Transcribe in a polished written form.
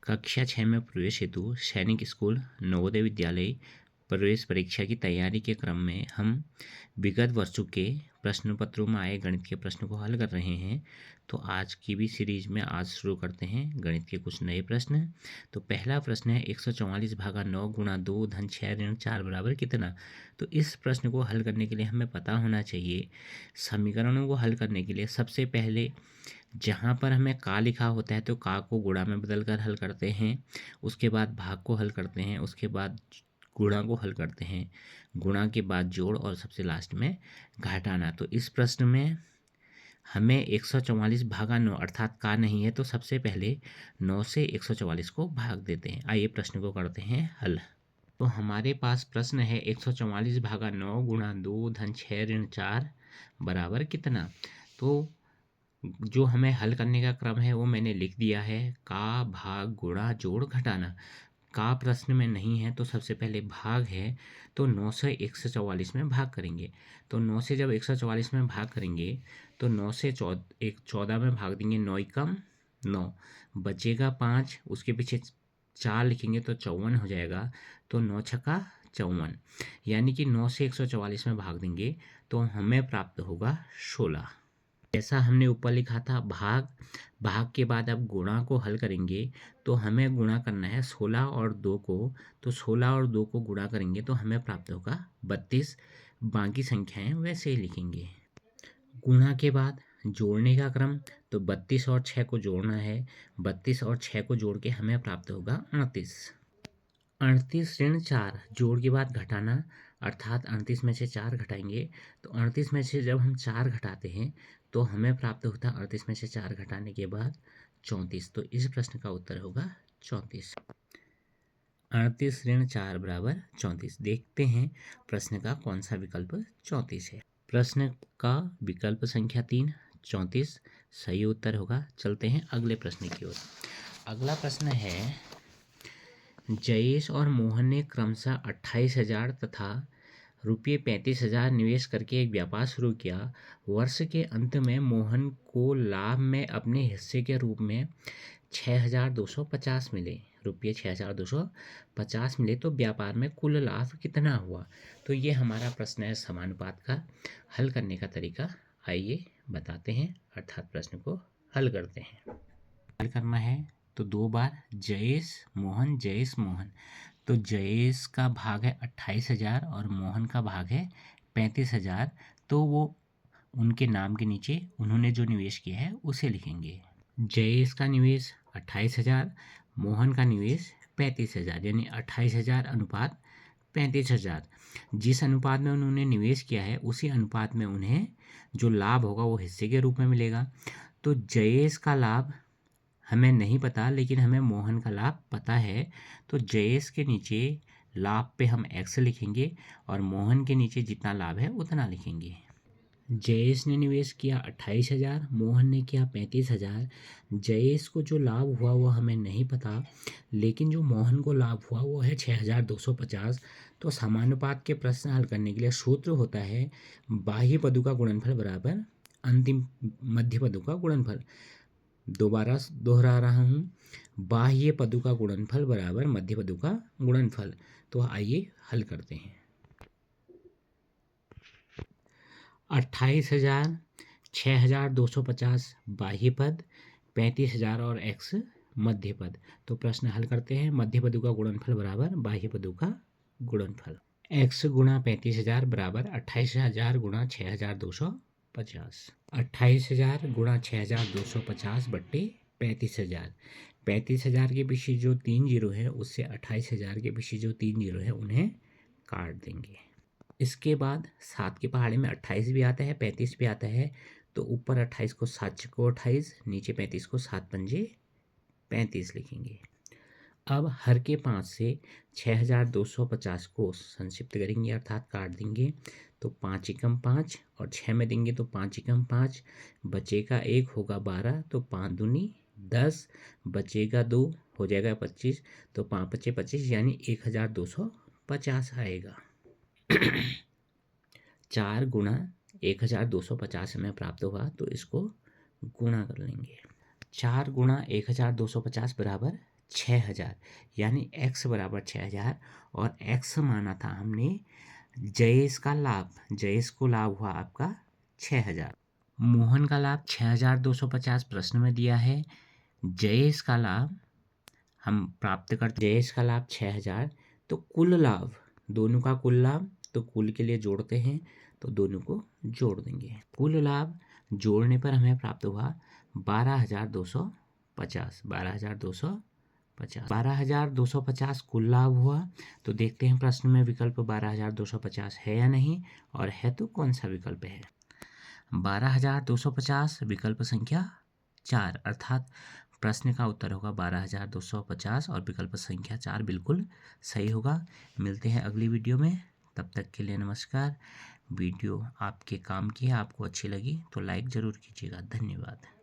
कक्षा 6 में प्रवेश हेतु सैनिक स्कूल नवोदय विद्यालय प्रवेश परीक्षा की तैयारी के क्रम में हम विगत वर्षों के प्रश्न पत्रों में आए गणित के प्रश्न को हल कर रहे हैं। तो आज की भी सीरीज में आज शुरू करते हैं गणित के कुछ नए प्रश्न। तो पहला प्रश्न है 144 भागा 9 गुणा 2 धन 6 ऋण 4 बराबर कितना। तो इस प्रश्न को हल करने के लिए हमें पता होना चाहिए, समीकरणों को हल करने के लिए सबसे पहले जहाँ पर हमें का लिखा होता है तो का को गुणा में बदल कर हल करते हैं, उसके बाद भाग को हल करते हैं, उसके बाद गुणा को हल करते हैं, गुणा के बाद जोड़ और सबसे लास्ट में घटाना। तो इस प्रश्न में हमें 144 भागा 9 अर्थात का नहीं है, तो सबसे पहले 9 से 144 को भाग देते हैं। आइए प्रश्न को करते हैं हल। तो हमारे पास प्रश्न है 144 भागा 9 गुणा 2 धन 6 ऋण 4 बराबर कितना। तो जो हमें हल करने का क्रम है वो मैंने लिख दिया है, का भाग गुणा जोड़ घटाना। का प्रश्न में नहीं है तो सबसे पहले भाग है, तो 9 से 144 में भाग करेंगे। तो 9 से जब 144 में भाग करेंगे तो 9 से 14 में भाग देंगे, 9 एकम 9 बचेगा 5, उसके पीछे 4 लिखेंगे तो 54 हो जाएगा। तो 9 छक्का 54, यानी कि 9 से 144 में भाग देंगे तो हमें प्राप्त होगा 16। जैसा हमने ऊपर लिखा था भाग, भाग के बाद अब गुणा को हल करेंगे तो हमें गुणा करना है 16 और 2 को। तो 16 और 2 को गुणा करेंगे तो हमें प्राप्त होगा 32। बाकी संख्याएं वैसे ही लिखेंगे। गुणा के बाद जोड़ने का क्रम, तो 32 और 6 को जोड़ना है, 32 और 6 को जोड़ के हमें प्राप्त होगा 38। 38 ऋण 4 जोड़ के बाद घटाना, अर्थात 38 में से 4 घटाएंगे। तो 38 में से जब हम 4 घटाते हैं तो हमें प्राप्त होता है 38 में से 4 घटाने के बाद 34। तो इस प्रश्न का उत्तर होगा 34। 38 ऋण 4 बराबर 34। देखते हैं प्रश्न का कौन सा विकल्प 34 है। प्रश्न का विकल्प संख्या 3 34 सही उत्तर होगा। चलते हैं अगले प्रश्न की ओर। अगला प्रश्न है, जयेश और मोहन ने क्रमशः 28,000 तथा रुपये 35,000 निवेश करके एक व्यापार शुरू किया। वर्ष के अंत में मोहन को लाभ में अपने हिस्से के रूप में 6,250 मिले, रुपये 6,250 मिले। तो व्यापार में कुल लाभ कितना हुआ। तो ये हमारा प्रश्न है समानुपात का। हल करने का तरीका आइए बताते हैं, अर्थात प्रश्न को हल करते हैं। हल करना है तो 2 बार जयेश मोहन। तो जयेश का भाग है 28,000 और मोहन का भाग है 35,000। तो वो उनके नाम के नीचे उन्होंने जो निवेश किया है उसे लिखेंगे। जयेश का निवेश 28,000, मोहन का निवेश 35,000, यानी 28,000 अनुपात 35,000। जिस अनुपात में उन्होंने निवेश किया है उसी अनुपात में उन्हें जो लाभ होगा वो हिस्से के रूप में मिलेगा। तो जयेश का लाभ हमें नहीं पता, लेकिन हमें मोहन का लाभ पता है। तो जयेश के नीचे लाभ पे हम x लिखेंगे और मोहन के नीचे जितना लाभ है उतना लिखेंगे। जयेश ने निवेश किया 28,000, मोहन ने किया 35,000। जयेश को जो लाभ हुआ वो हमें नहीं पता, लेकिन जो मोहन को लाभ हुआ वो है 6,250। तो समानुपात के प्रश्न हल करने के लिए सूत्र होता है बाह्य पदों का गुणनफल बराबर अंतिम मध्य पदों का गुणनफल। दोबारा दोहरा रहा हूँ, बाह्य पदों का गुणनफल बराबर मध्य पदों का गुणनफल। तो आइए हल करते हैं। 28,000 6,250 बाह्य पद, 35,000 और x मध्य पद। तो प्रश्न हल करते हैं। मध्य पदों का गुणनफल बराबर बाह्य पदों का गुणनफल। x गुणा 35,000 बराबर 28,000 गुणा 6,250। 28,000 गुणा 6,250 बट्टे 35,000। 35,000 के पीछे जो 3 जीरो है उससे 28,000 के पीछे जो 3 जीरो है उन्हें काट देंगे। इसके बाद 7 के पहाड़े में 28 भी आता है, 35 भी आता है। तो ऊपर 28 को 7 चौको 28, नीचे 35 को 7 पंजे 35 लिखेंगे। अब हर के 5 से 6,250 को संक्षिप्त करेंगे, अर्थात काट देंगे। तो 5 एकम 5 और 6 में देंगे तो 5 एकम 5, बचेगा 1 होगा 12, तो 5 दूनी 10, बचेगा 2 हो जाएगा 25। तो 5 पचे 25, यानी 1,250 आएगा। 4 गुणा 1,250 हमें प्राप्त होगा, तो इसको गुणा कर लेंगे। 4 गुणा 1,250 बराबर 6000, यानी x बराबर 6000 और x माना था हमने जयेश का लाभ। जयेश को लाभ हुआ आपका 6000। मोहन का लाभ 6250 प्रश्न में दिया है। जयेश का लाभ हम प्राप्त करते, जयेश का लाभ 6000, तो कुल लाभ, दोनों का कुल लाभ, तो कुल के लिए जोड़ते हैं तो दोनों को जोड़ देंगे। कुल लाभ जोड़ने पर हमें प्राप्त हुआ 12250। 12250 कुल लाभ हुआ। तो देखते हैं प्रश्न में विकल्प 12250 है या नहीं, और है तो कौन सा विकल्प है। 12250 विकल्प संख्या 4, अर्थात प्रश्न का उत्तर होगा 12250 और विकल्प संख्या 4 बिल्कुल सही होगा। मिलते हैं अगली वीडियो में, तब तक के लिए नमस्कार। वीडियो आपके काम की है, आपको अच्छी लगी तो लाइक ज़रूर कीजिएगा। धन्यवाद।